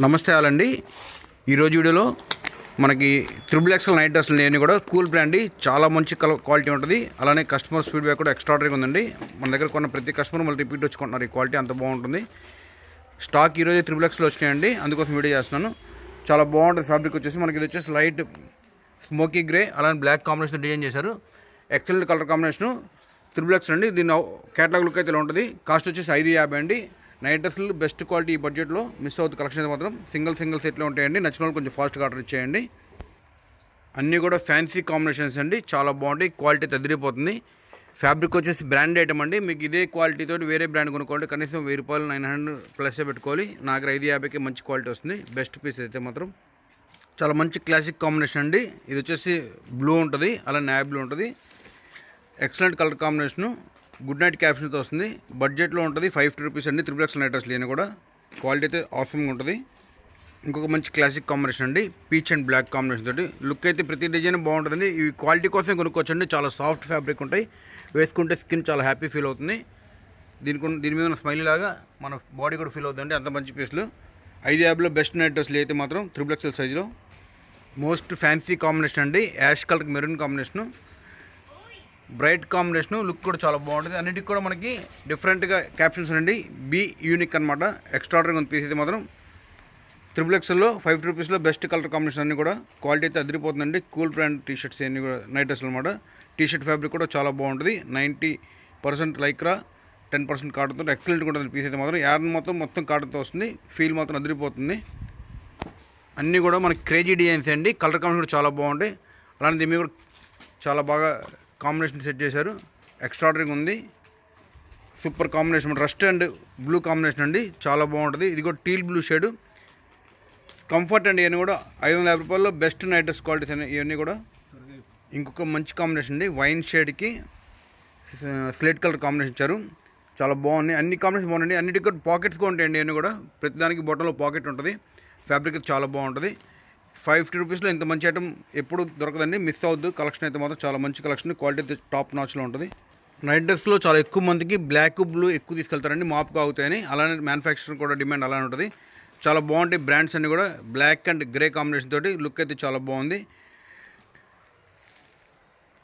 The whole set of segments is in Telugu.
నమస్తే ఆలండి. ఈరోజు వీడియోలో మనకి త్రిబుల్ ఎక్స్ఎల్ నైట్ డ్రెస్సులు నేను కూడా కూల్ బ్రాండ్ చాలా మంచి క్వాలిటీ ఉంటుంది. అలానే కస్టమర్ ఫీడ్బ్యాక్ కూడా ఎక్స్ట్రాడనరీగా ఉందండి. మన దగ్గర కొన్న ప్రతి కస్టమర్ మళ్ళీ రిపీట్ వచ్చుకుంటున్నారు. ఈ క్వాలిటీ అంత బాగుంటుంది. స్టాక్ ఈరోజు త్రిబుల్ ఎక్స్లో వచ్చినాయండి, అందుకోసం వీడియో చేస్తున్నాను. చాలా బాగుంటుంది. ఫ్యాబ్రిక్ వచ్చేసి మనకి ఇది వచ్చేసి లైట్ స్మోకీ గ్రే అలానే బ్లాక్ కాంబినేషన్ డిజైన్ చేశారు. Excellent colour combination triple X అండి. దీని క్యాటలాగ్ లుక్ అయితే ఇలా ఉంటుంది. కాస్ట్ వచ్చేసి 550 అండి. నైట్ డ్రెస్సులు బెస్ట్ క్వాలిటీ ఈ బడ్జెట్లో మిస్ అవుతుంది. కలెక్షన్ అయితే మాత్రం సింగిల్ సెట్లో ఉంటాయండి. నచ్చిన వాళ్ళు కొంచెం ఫాస్ట్గా ఆర్డర్ ఇచ్చేయండి. అన్నీ కూడా ఫ్యాన్సీ కాంబినేషన్స్ అండి, చాలా బాగుంటాయి. క్వాలిటీ తదిరిపోతుంది. ఫ్యాబ్రిక్ వచ్చేసి బ్రాండ్ ఐటమ్ అండి. మీకు ఇదే క్వాలిటీతో వేరే బ్రాండ్ కొనుక్కోండి కనీసం 1000 రూపాయలు 900 ప్లస్ పెట్టుకోవాలి. నా దగ్గర 550కి మంచి క్వాలిటీ వస్తుంది. బెస్ట్ పీస్ అయితే మాత్రం చాలా మంచి క్లాసిక్ కాంబినేషన్ అండి. ఇది వచ్చేసి బ్లూ ఉంటుంది, అలా నావీ బ్లూ ఉంటుంది. Excellent colour combination, good night క్యాప్షన్తో వస్తుంది. బడ్జెట్లో ఉంటుంది. 550 రూపీస్ అండి. త్రిబుల్ ఎక్స్ నైట్ డ్రెస్ లేని కూడా క్వాలిటీ అయితే ఆసమ్గా ఉంటుంది. ఇంకొక మంచి క్లాసిక్ కాంబినేషన్ అండి, పీచ్ అండ్ బ్లాక్ కాంబినేషన్ తోటి. లుక్ అయితే ప్రతి డిజైన్ బాగుంటుందండి. ఈ క్వాలిటీ కోసం కొనుక్కోవచ్చండి. చాలా సాఫ్ట్ ఫ్యాబ్రిక్ ఉంటాయి, వేసుకుంటే స్కిన్ చాలా హ్యాపీ ఫీల్ అవుతుంది. దీని మీద ఉన్న స్మైల్ లాగా మన బాడీ కూడా ఫీల్ అవుతుందండి. అంత మంచి పీస్లు. 550లో బెస్ట్ నైట్ డ్రెస్లు అయితే మాత్రం త్రిబుల్ ఎక్స్ఎల్ సైజులో మోస్ట్ ఫ్యాన్సీ కాంబినేషన్ అండి. Ash colour maroon combination, bright combination. Look కూడా చాలా బాగుంటుంది. అన్నిటికి కూడా మనకి డిఫరెంట్గా క్యాప్షన్స్ అండి. బీ యూనిక్ అనమాట. ఎక్స్ట్రాడనరీ ఉంది పీస్ అయితే మాత్రం. త్రిబుల్ ఎక్స్ఎల్లో 550 రూపీస్లో బెస్ట్ కలర్ కాంబినేషన్ అన్నీ కూడా క్వాలిటీ అయితే అదిరిపోతుందండి. కూల్ బ్రాండ్ టీషర్ట్స్ అన్నీ కూడా నైట్ డ్రెస్లు అనమాట. టీషర్ట్ ఫ్యాబ్రిక్ కూడా చాలా బాగుంటుంది. 90% లైక్రా, 10% కాటన్తో ఎక్సలెంట్గా ఉంటుంది పీస్ అయితే మాత్రం. యార్న్ మొత్తం కాటన్తో వస్తుంది. ఫీల్ మాత్రం అదిరిపోతుంది. అన్నీ కూడా మనకి క్రేజీ డిజైన్స్ అండి. కలర్ కాంబినేషన్ కూడా చాలా బాగుంటాయి. అలానే దీని మీద కూడా చాలా బాగా కాంబినేషన్ సెట్ చేశారు. ఎక్స్ట్రాడనరీగా ఉంది. Super combination, rust and blue combination అండి, చాలా బాగుంటుంది. ఇది కూడా టీల్ బ్లూ షేడు. కంఫర్ట్ అండి. ఇవన్నీ కూడా 550 రూపాయల్లో బెస్ట్ నైట్ డ్రెస్ క్వాలిటీస్ అని ఇవన్నీ కూడా. ఇంకొక మంచి కాంబినేషన్ అండి, వైన్ షేడ్కి స్లేట్ కలర్ కాంబినేషన్ ఇచ్చారు. చాలా బాగున్నాయి. అన్ని కాంబినేషన్ బాగున్నాయండి. అన్నిటికీ కూడా పాకెట్స్ కూడా ఉంటాయండి. ఇవన్నీ కూడా ప్రతిదానికి బొట్టలో పాకెట్ ఉంటుంది. ఫ్యాబ్రిక్ చాలా బాగుంటుంది. 550 రూపీస్లో ఇంత మంచి ఐటమ్ ఎప్పుడు దొరకదండి, మిస్ అవుద్దు. కలెక్షన్ అయితే మాత్రం చాలా మంచి కలెక్షన్, క్వాలిటీ అయితే టాప్ నాచ్లో ఉంటుంది. నైట్ డ్రెస్లో చాలా ఎక్కువ మందికి బ్లాక్ బ్లూ ఎక్కువ తీసుకెళ్తారండి, మాపుగా అవుతాయని. అలానే మ్యానుఫ్యాక్చరింగ్ కూడా డిమాండ్ అలానే ఉంటుంది. చాలా బాగుంటాయి బ్రాండ్స్ అన్నీ కూడా. బ్లాక్ అండ్ గ్రే కాంబినేషన్ తోటి లుక్ అయితే చాలా బాగుంది.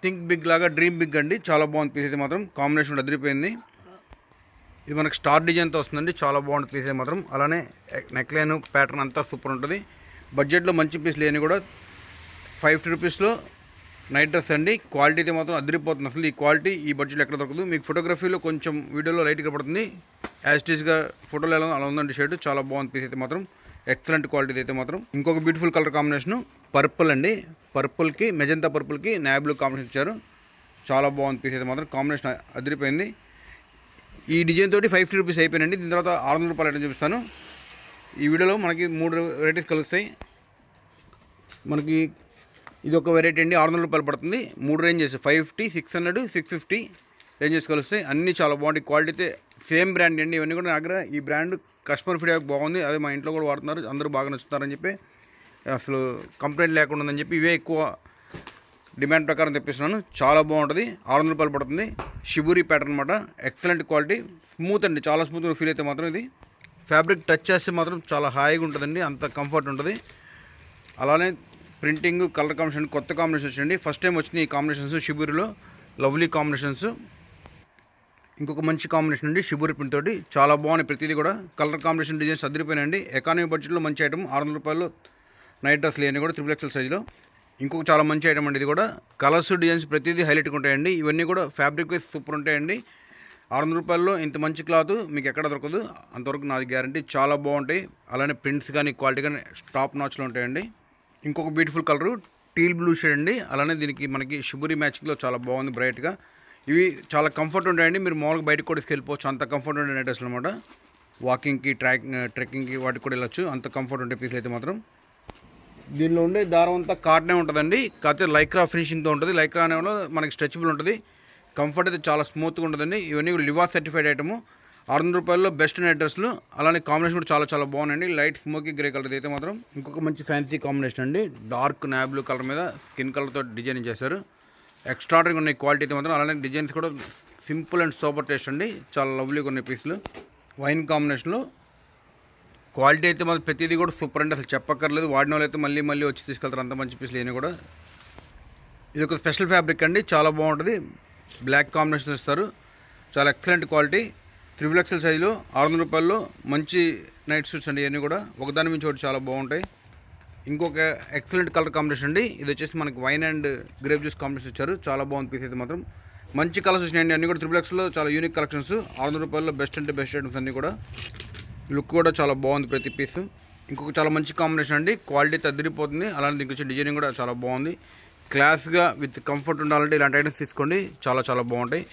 థింక్ బిగ్ లాగా డ్రీమ్ బిగ్ అండి, చాలా బాగుంది పీస్ అయితే మాత్రం. కాంబినేషన్ కూడా అదిరిపోయింది. ఇది మనకి స్టార్ డిజైన్తో వస్తుందండి, చాలా బాగుంటుంది పీస్ అయితే మాత్రం. అలానే నెక్లైన్ ప్యాటర్న్ అంతా సూపర్ ఉంటుంది. బడ్జెట్లో మంచి పీస్ లేని కూడా 550 రూపీస్లో నైట్ డ్రెస్ అండి. క్వాలిటీ అయితే మాత్రం అదిరిపోతుంది. అసలు ఈ క్వాలిటీ ఈ బడ్జెట్లో ఎక్కడ దొరకదు. మీకు ఫోటోగ్రఫీలో కొంచెం వీడియోలో లైట్గా పడుతుంది, యాస్టీస్గా ఫోటోలో ఎలా అలా ఉందండి షర్ట్. చాలా బాగుంది పీస్ అయితే మాత్రం. ఎక్సలెంట్ క్వాలిటీ అయితే మాత్రం. ఇంకొక బ్యూటిఫుల్ కలర్ కాంబినేషను పర్పుల్ అండి. పర్పుల్కి మెజంతా పర్పుల్కి నావీ బ్లూ కాంబినేషన్ ఇచ్చారు. చాలా బాగుంది పీస్ అయితే మాత్రం. కాంబినేషన్ అదిరిపోయింది. ఈ డిజైన్ తోటి 550 రూపీస్ అయిపోయినండి. దీని తర్వాత 600 రూపాయలు ఐటమ్ చూపిస్తాను. ఈ వీడియోలో మనకి 3 వెరైటీస్ కలుస్తాయి. మనకి ఇది ఒక వెరైటీ అండి, 600 రూపాయలు పడుతుంది. 3 రేంజెస్ 550, 600, 650 రేంజెస్ కలుస్తాయి. అన్నీ చాలా బాగుంటాయి. క్వాలిటీ అయితే సేమ్ బ్రాండ్ అండి. ఇవన్నీ కూడా నా దగ్గర ఈ బ్రాండ్ కస్టమర్ ఫీడ్బ్యాక్ బాగుంది. అదే మా ఇంట్లో కూడా వాడుతున్నారు, అందరూ బాగా నచ్చుతారని చెప్పి, అసలు కంప్లైంట్ లేకుండా ఉందని చెప్పి ఇవే ఎక్కువ డిమాండ్ ప్రకారం తెప్పిస్తున్నాను. చాలా బాగుంటుంది. 600 రూపాయలు పడుతుంది. షిబూరి ప్యాటర్న్ అనమాట. ఎక్సలెంట్ క్వాలిటీ, స్మూత్ అండి, చాలా స్మూత్గా ఫీల్ అయితే మాత్రం. ఇది ఫ్యాబ్రిక్ టచ్ చేస్తే మాత్రం చాలా హాయిగా ఉంటుందండి, అంత కంఫర్ట్ ఉంటుంది. అలానే ప్రింటింగ్ కలర్ కాంబినేషన్ కొత్త కాంబినేషన్ వచ్చిందండి. ఫస్ట్ టైం వచ్చిన ఈ కాంబినేషన్స్ షిబూరిలో లవ్లీ కాంబినేషన్స్. ఇంకొక మంచి కాంబినేషన్ అండి, షిబూరి ప్రింట్ తోటి చాలా బాగున్నాయి. ప్రతిదీ కూడా కలర్ కాంబినేషన్ డిజైన్స్ అదిరిపోయినాయండి. ఎకానమీ బడ్జెట్లో మంచి ఐటమ్. 600 రూపాయలు నైట్ డ్రెస్ లేని కూడా త్రిబుల్ ఎక్స్ఎల్ సైజులో. ఇంకొక చాలా మంచి ఐటమ్ అండి. ఇది కూడా కలర్స్ డిజైన్స్ ప్రతిదీ హైలైట్గా ఉంటాయండి. ఇవన్నీ కూడా ఫ్యాబ్రిక్ వైజ్ సూపర్ ఉంటాయండి. 600 రూపాయల్లో ఇంత మంచి క్లాత్ మీకు ఎక్కడ దొరకదు, అంతవరకు నాది గ్యారంటీ. చాలా బాగుంటాయి. అలానే ప్రింట్స్ కానీ క్వాలిటీ కానీ టాప్ నాచ్లో ఉంటాయండి. ఇంకొక beautiful colour teal blue shade అండి. అలానే దీనికి మనకి షిబూరి మ్యాచింగ్లో చాలా బాగుంది బ్రైట్గా. ఇవి చాలా కంఫర్ట్ ఉంటాయండి. మీరు మామూలుగా బయటకు కూడా తీసుకెళ్ళిపోవచ్చు, అంత కంఫర్ట్ ఉండే నైట్ డ్రెస్లు అనమాట. వాకింగ్కి ట్రెక్కింగ్కి వాటికి కూడా వెళ్ళొచ్చు, అంత కంఫర్ట్ ఉండే పీసులు అయితే మాత్రం. దీనిలో ఉండే దారం అంతా కాటనే ఉంటుందండి, కాకపోతే లైక్రా ఫినిషింగ్తో ఉంటుంది. లైక్రా అనే వల్ల మనకి స్ట్రెచబుల్ ఉంటుంది. కంఫర్ట్ అయితే చాలా స్మూత్గా ఉంటుందండి. ఇవన్నీ లివా సర్టిఫైడ్ ఐటము. 600 రూపాయల్లో బెస్ట్ నైట్ డ్రెస్లు. అలానే కాంబినేషన్ కూడా చాలా బాగున్నాయండి. లైట్ స్మోకీ గ్రే కలర్ అయితే మాత్రం. ఇంకొక మంచి ఫ్యాన్సీ కాంబినేషన్ అండి, డార్క్ నావీ బ్లూ కలర్ మీద స్కిన్ కలర్తో డిజైన్ చేశారు. ఎక్స్ట్రాడనరీగా ఉన్నాయి క్వాలిటీ అయితే మాత్రం. అలానే డిజైన్స్ కూడా సింపుల్ అండ్ సూపర్ టేస్ట్ అండి, చాలా లవ్లీగా ఉన్నాయి పీసులు. వైన్ కాంబినేషన్లో క్వాలిటీ అయితే మాత్రం ప్రతిదీ కూడా సూపర్ అండి, అసలు చెప్పక్కర్లేదు. వాడిన వాళ్ళు అయితే మళ్ళీ మళ్ళీ వచ్చి తీసుకెళ్తారు, అంత మంచి పీసులు ఇవన్నీ కూడా. ఇది ఒక స్పెషల్ ఫ్యాబ్రిక్ అండి, చాలా బాగుంటుంది. బ్లాక్ కాంబినేషన్ ఇస్తారు, చాలా ఎక్సలెంట్ క్వాలిటీ. 3XL సైజులో 600 రూపాయల్లో మంచి నైట్ సూట్స్ అండి ఇవన్నీ కూడా. ఒకదాని మించి ఒకటి చాలా బాగుంటాయి. ఇంకొక ఎక్సలెంట్ కలర్ కాంబినేషన్ అండి, ఇది వచ్చేసి మనకి wine and grape juice combination ఇచ్చారు. చాలా బాగుంది పీస్ అయితే మాత్రం. మంచి కలర్స్ వచ్చినాయండి అన్నీ కూడా. 3XLలో చాలా యూనిక్ కలెక్షన్స్. 600 రూపాయల్లో బెస్ట్ అంటే బెస్ట్ ఐటమ్స్ అన్నీ కూడా. లుక్ కూడా చాలా బాగుంది ప్రతి పీస్. ఇంకొక చాలా మంచి కాంబినేషన్ అండి, క్వాలిటీ తగ్గిపోతుంది. అలానే దీనికి వచ్చే డిజైనింగ్ కూడా చాలా బాగుంది. క్లాస్గా విత్ కంఫర్ట్ ఉండాలంటే ఇలాంటి ఐటమ్స్ తీసుకోండి, చాలా చాలా బాగుంటాయి.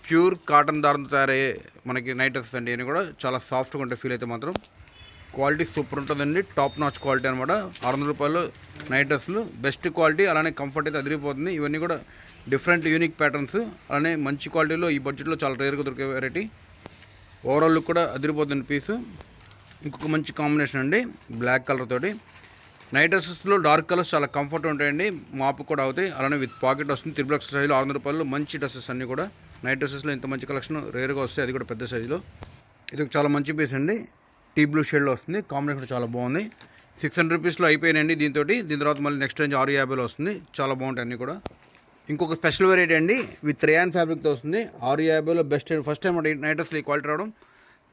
ప్యూర్ కాటన్ దారంతో తయారయ్యే మనకి నైట్ డ్రెస్సెస్ అండి ఇవన్నీ కూడా. చాలా సాఫ్ట్గా ఉంటాయి, ఫీల్ అయితే మాత్రం. క్వాలిటీ సూపర్ ఉంటుందండి, టాప్ నాచ్ క్వాలిటీ అనమాట. 600 రూపాయలు నైట్ డ్రెస్సులు బెస్ట్ క్వాలిటీ, అలానే కంఫర్ట్ అయితే అదిరిపోతుంది. ఇవన్నీ కూడా డిఫరెంట్ యూనిక్ ప్యాటర్న్స్, అలానే మంచి క్వాలిటీలో ఈ బడ్జెట్లో చాలా రేర్గా దొరికే వెరైటీ. ఓవరాల్ లుక్ కూడా అదిరిపోతుంది పీసు. ఇంకొక మంచి కాంబినేషన్ అండి, బ్లాక్ కలర్ తోటి. నైట్ డ్రెస్సెస్లో డార్క్ కలర్స్ చాలా కంఫర్ట్ ఉంటాయండి, మాపు కూడా అవుతాయి. అలానే విత్ పాకెట్ వస్తుంది. 3XL సైజులో 600 రూపాయలు మంచి డ్రెస్సెస్ అన్నీ కూడా. నైట్ డ్రెస్సెస్లో ఇంత మంచి కలెక్షన్ రేర్గా వస్తాయి, అది కూడా పెద్ద సైజులో. ఇది ఒక చాలా మంచి పీస్ అండి, టీ బ్లూ షేడ్లో వస్తుంది. కాంబినేషన్ చాలా బాగుంది. 600 రూపీస్లో అయిపోయినాయండి దీని తర్వాత మళ్ళీ నెక్స్ట్ రేంజ్ 650లో వస్తుంది. చాలా బాగుంటాయి అన్నీ కూడా. ఇంకొక స్పెషల్ వెరైటీ అండి, విత్ రేయాన్ ఫ్యాబ్రిక్తో వస్తుంది. 650లో బెస్ట్. ఫస్ట్ టైం నైట్ డ్రెస్లో ఈ క్వాలిటీ రావడం.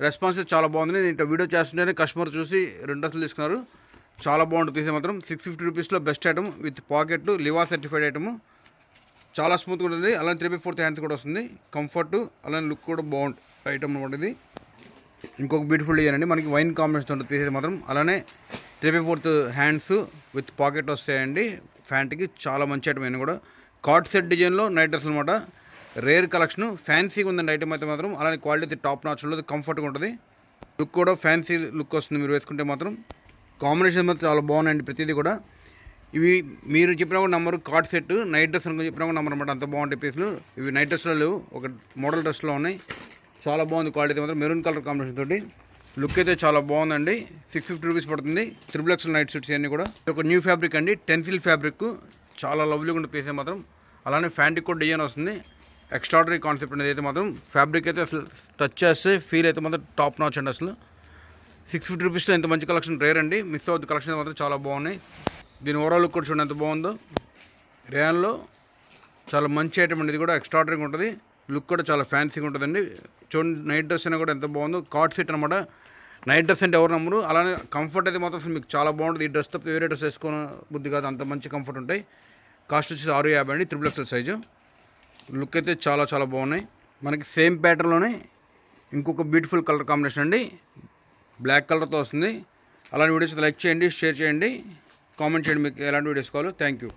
రెస్పాన్స్ చాలా బాగుంది. నేను వీడియో చేస్తుంటేనే కస్టమర్ చూసి 2 డ్రెస్సులు తీసుకున్నారు. చాలా బాగుంటుంది పీస్ మాత్రం. 650 రూపీస్లో best item with pocket, Liva certified item. చాలా స్మూత్గా ఉంటుంది. అలానే 3/4 హ్యాండ్స్ కూడా వస్తుంది. కంఫర్ట్ అలానే లుక్ కూడా బాగుంటుంది ఐటమ్ అనమాట ఇది. ఇంకొక బ్యూటిఫుల్ డిజైన్ అండి, మనకి వైన్ కాంబినేషన్ ఉంటుంది పీస్ మాత్రం. అలానే 3/4 హ్యాండ్స్ విత్ పాకెట్ వస్తాయండి ప్యాంట్కి. చాలా మంచి ఐటమ్ అయినా కూడా. కార్డ్ సెట్ డిజైన్లో నైట్ డ్రెస్ అనమాట. రేర్ కలెక్షన్, ఫ్యాన్సీగా ఉందండి ఐటమ్ అయితే మాత్రం. అలానే క్వాలిటీ టాప్ నాచ్ ఉంటుంది, కంఫర్ట్గా ఉంటుంది. లుక్ కూడా ఫ్యాన్సీ లుక్ వస్తుంది మీరు వేసుకుంటే మాత్రం. కాంబినేషన్ మాత్రం చాలా బాగున్నాయండి ప్రతిదీ కూడా. ఇవి మీరు చెప్పినా కూడా number card set night dress అనుకుని చెప్పినా కూడా నెంబర్ అనమాట, అంత బాగుంటాయి పీసులు. ఇవి నైట్ డ్రెస్లో లేవు, ఒక మోడల్ డ్రెస్లో ఉన్నాయి. చాలా బాగుంది క్వాలిటీ మాత్రం. మెరూన్ కలర్ కాంబినేషన్ తోటి లుక్ అయితే చాలా బాగుందండి. 650 రూపీస్ పడుతుంది. 3XL నైట్ సూట్స్ అన్నీ కూడా. ఒక న్యూ ఫ్యాబ్రిక్ అండి, టెన్సిల్ ఫ్యాబ్రిక్. చాలా లవ్లీగా ఉండే పీస్ మాత్రం. అలానే ఫ్యాంట్కి కూడా డిజైన్ వస్తుంది. ఎక్స్ట్రాడనరీ కాన్సెప్ట్ అనేది అయితే మాత్రం. ఫ్యాబ్రిక్ అయితే అసలు టచ్ చేస్తే ఫీల్ అయితే మాత్రం టాప్ నాచ్ అండి అసలు. 650 రూపీస్లో ఇంత మంచి కలెక్షన్ రేర్ అండి, మిస్ అవుతుంది. కలెక్షన్ మాత్రం చాలా బాగున్నాయి. దీని ఓవరాల్ లుక్ కూడా చూడండి ఎంత బాగుందో. రేయాన్లో చాలా మంచి ఐటమ్ అండి, ఇది కూడా ఎక్స్ట్రాడనరీగా ఉంటుంది. లుక్ కూడా చాలా ఫ్యాన్సీగా ఉంటుందండి. చూడండి నైట్ డ్రెస్ అయినా కూడా ఎంత బాగుందో. కార్డ్ సెట్ అనమాట. నైట్ డ్రెస్ అంటే ఎవరు నమ్మరు. అలానే కంఫర్ట్ అయితే మాత్రం అసలు మీకు చాలా బాగుంటుంది. ఈ డ్రెస్ తప్ప వేరే డ్రెస్ వేసుకున్న బుద్ధి కాదు, అంత మంచి కంఫర్ట్ ఉంటాయి. కాస్ట్ వచ్చేసి 650 అండి, 3XL సైజు. లుక్ అయితే చాలా చాలా బాగున్నాయి. మనకి సేమ్ ప్యాటర్న్లోనే ఇంకొక బ్యూటిఫుల్ కలర్ కాంబినేషన్ అండి, బ్లాక్ కలర్తో వస్తుంది. అలాంటి వీడియోస్ లైక్ చేయండి, షేర్ చేయండి, కామెంట్ చేయండి మీకు ఎలాంటి వీడియోస్ కావాలో. Thank you.